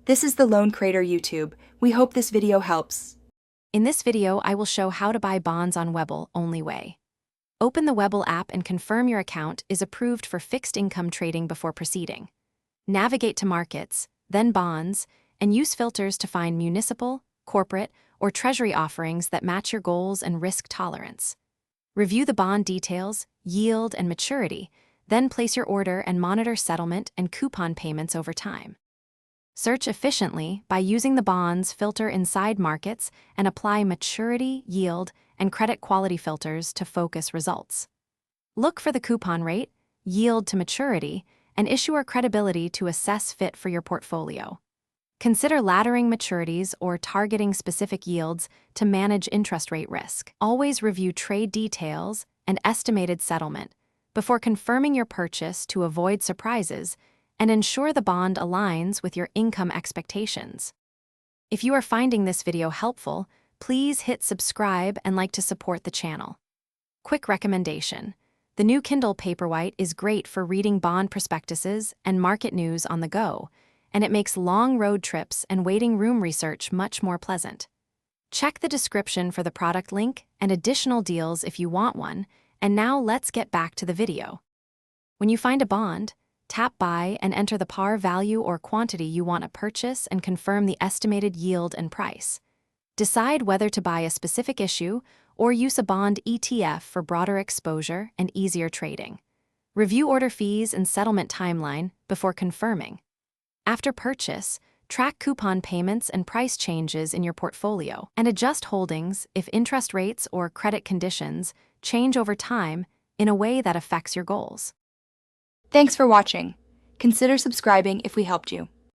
This is the Loan Creator YouTube. We hope this video helps. In this video, I will show how to buy bonds on Webull only way. Open the Webull app and confirm your account is approved for fixed income trading before proceeding. Navigate to Markets, then Bonds, and use filters to find municipal, corporate, or treasury offerings that match your goals and risk tolerance. Review the bond details, yield, and maturity, then place your order and monitor settlement and coupon payments over time. Search efficiently by using the bonds filter inside Markets and apply maturity, yield, and credit quality filters to focus results. Look for the coupon rate, yield to maturity, and issuer credibility to assess fit for your portfolio. Consider laddering maturities or targeting specific yields to manage interest rate risk. Always review trade details and estimated settlement before confirming your purchase to avoid surprises and ensure the bond aligns with your income expectations. If you are finding this video helpful, please hit subscribe and like to support the channel. Quick recommendation: the new Kindle Paperwhite is great for reading bond prospectuses and market news on the go, and it makes long road trips and waiting room research much more pleasant. Check the description for the product link and additional deals if you want one, and now let's get back to the video. When you find a bond, tap Buy and enter the par value or quantity you want to purchase and confirm the estimated yield and price. Decide whether to buy a specific issue or use a bond ETF for broader exposure and easier trading. Review order fees and settlement timeline before confirming. After purchase, track coupon payments and price changes in your portfolio and adjust holdings if interest rates or credit conditions change over time in a way that affects your goals. Thanks for watching. Consider subscribing if we helped you.